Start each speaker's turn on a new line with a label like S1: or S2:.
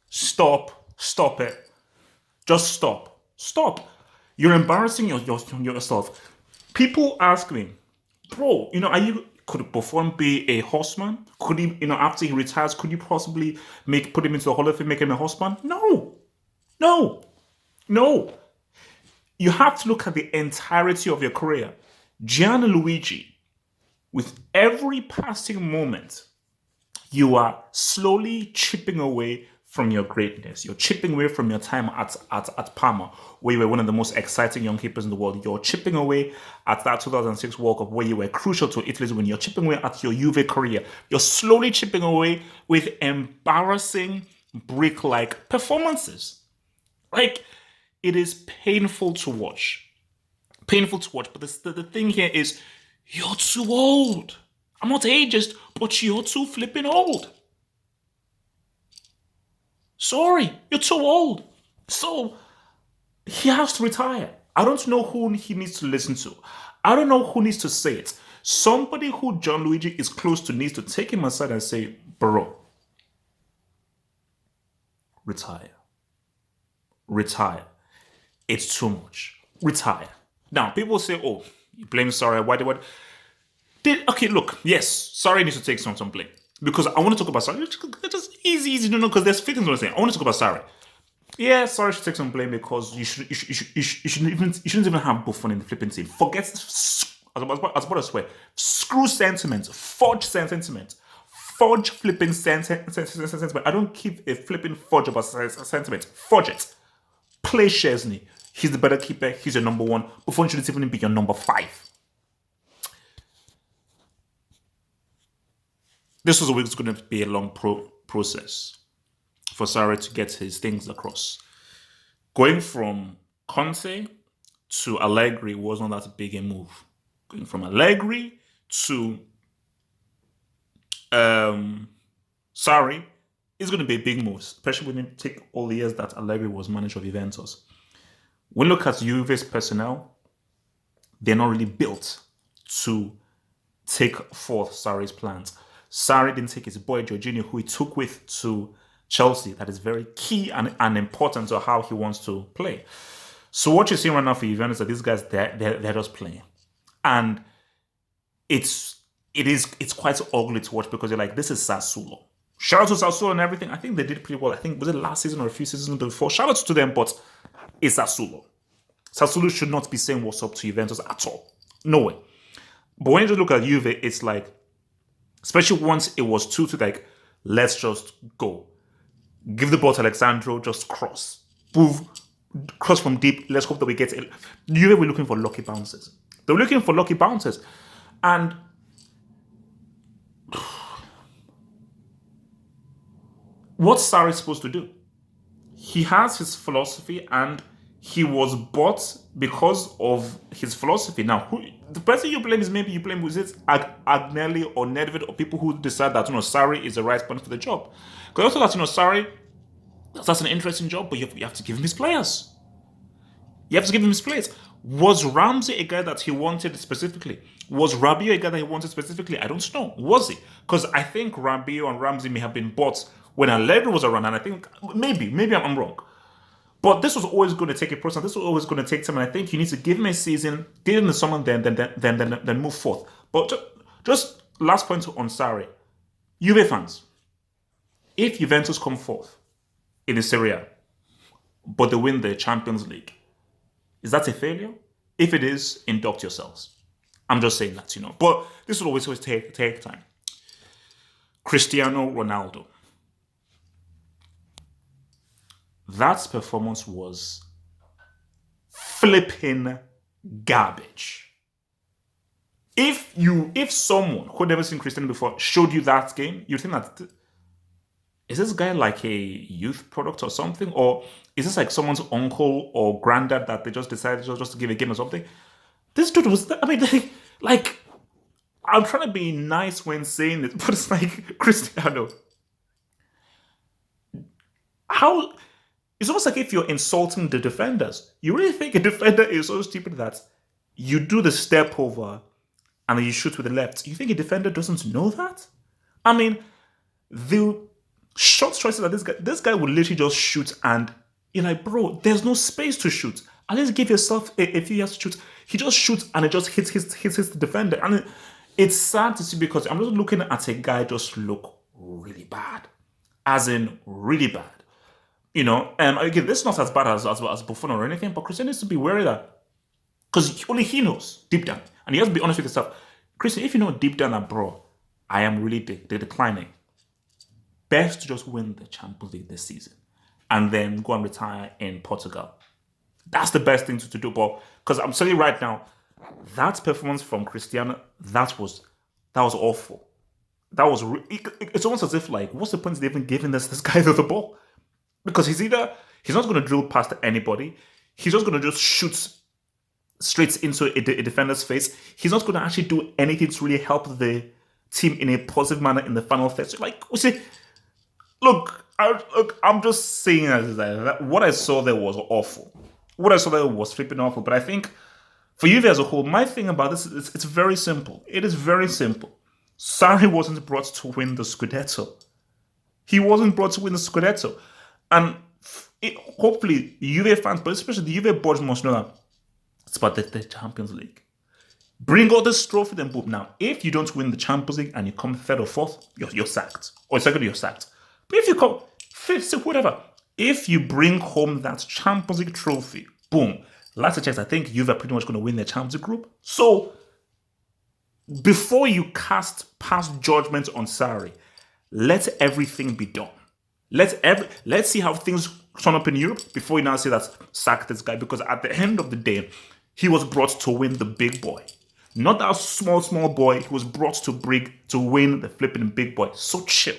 S1: stop it. Just stop. You're embarrassing yourself. People ask me, bro, are you could Buffon be a horseman? Could he, after he retires, could you possibly put him into the Hall of Fame, make him a horseman? No, no, no. You have to look at the entirety of your career. Gianluigi, with every passing moment, you are slowly chipping away from your greatness. You're chipping away from your time at Parma, where you were one of the most exciting young keepers in the world. You're chipping away at that 2006 World Cup, where you were crucial to Italy's win. You're chipping away at your Juve career. You're slowly chipping away with embarrassing brick-like performances. Like, it is painful to watch. Painful to watch. But the thing here is, you're too old. I'm not ageist, but you're too flipping old. Sorry, you're too old. So, he has to retire. I don't know who he needs to listen to. I don't know who needs to say it. Somebody who Gianluigi is close to needs to take him aside and say, bro, retire. Retire. It's too much. Retire. Now, people say, oh, you blame Sarri. Why? Okay, look, yes, Sarri needs to take some blame. Because I want to talk about Sarri. Just easy, no, because there's few things I want to say. I want to talk about Sarri. Yeah, Sarri should take some blame because you shouldn't even have Buffon in the flipping team. Forget, I was about to swear, screw sentiment, forge sentiment. Forge flipping sentiment. I don't keep a flipping forge about sentiment. Forge it. Play Szczesny. He's the better keeper. He's your number one. Buffon shouldn't even be your number 5. This was always going to be a long process for Sarri to get his things across. Going from Conte to Allegri was not that big a move. Going from Allegri to Sarri is going to be a big move, especially when you take all the years that Allegri was manager of Juventus. When you look at Juve's personnel, they're not really built to take forth Sarri's plans. Sarri didn't take his boy Jorginho, who he took with to Chelsea. That is very key and important to how he wants to play. So what you're seeing right now for Juventus is that these guys, they're just playing. And it's quite ugly to watch because you're like, this is Sassuolo. Shout out to Sassuolo and everything. I think they did pretty well. I think, was it last season or a few seasons before? Shout out to them, but it's Sassuolo. Sassuolo should not be saying what's up to Juventus at all. No way. But when you just look at Juve, it's like, especially once it was 2-2, like, let's just go. Give the ball to Alexandro, just cross. Move, cross from deep. Let's hope that we get it. Juve were looking for lucky bounces. They were looking for lucky bounces. And what's Sarri supposed to do? He has his philosophy and he was bought because of his philosophy. Now, the person you blame is maybe you blame, was it Agnelli or Nedved or people who decide that, Sarri is the right person for the job. Because also that, Sarri, that's an interesting job, but you have to give him his players. You have to give him his players. Was Ramsey a guy that he wanted specifically? Was Rabiot a guy that he wanted specifically? I don't know. Was he? Because I think Rabiot and Ramsey may have been bought when Allegri was around, and I think maybe I'm wrong. But this was always going to take a process. This was always going to take time, and I think you need to give him a season, give him the summer, then move forth. But just last point on Sarri. Juve fans, if Juventus come forth in the Serie A, but they win the Champions League, is that a failure? If it is, induct yourselves. I'm just saying that, But this will always take time. Cristiano Ronaldo. That performance was flipping garbage. If someone who had never seen Cristiano before showed you that game, you'd think that, is this guy like a youth product or something? Or is this like someone's uncle or granddad that they just decided just to give a game or something? This dude was, like, I'm trying to be nice when saying this, but it's like, Cristiano. How... It's almost like if you're insulting the defenders. You really think a defender is so stupid that you do the step over and then you shoot with the left? You think a defender doesn't know that? I mean, the Short choices that this guy would literally just shoot, and you're like, bro, there's no space to shoot. At least give yourself a few years to shoot. He just shoots and it just hits the defender. And it's sad to see because I'm just looking at a guy just look really bad. As in really bad. You know, and again, this is not as bad as Buffon or anything, but Cristiano needs to be wary of that. Because only he knows deep down. And he has to be honest with himself. Christian, if you know deep down that, bro, I am really declining. Best to just win the Champions League this season and then go and retire in Portugal. That's the best thing to do. But because I'm telling you right now, that performance from Cristiano, that was awful. That was it's almost as if like, what's the point of even giving this guy the ball? Because he's not going to drill past anybody. He's just going to just shoot straight into a defender's face. He's not going to actually do anything to really help the team in a positive manner in the final third. So like we say, look, I'm just saying that what I saw there was awful. What I saw there was flipping awful. But I think for Juve as a whole, my thing about this is it's very simple. It is very simple. Sarri wasn't brought to win the Scudetto. He wasn't brought to win the Scudetto. And hopefully, Juve fans, but especially the Juve board must know that it's about the Champions League. Bring all this trophy, then boom. Now, if you don't win the Champions League and you come third or fourth, you're sacked. Or second, you're sacked. But if you come fifth, sixth, whatever, if you bring home that Champions League trophy, boom. Last I checked, I think Juve are pretty much going to win their Champions League group. So, before you pass judgment on Sarri, let everything be done. Let's see how things turn up in Europe before you now say that sack this guy. Because at the end of the day, he was brought to win the big boy. Not that small boy. He was brought to win the flipping big boy. So chill.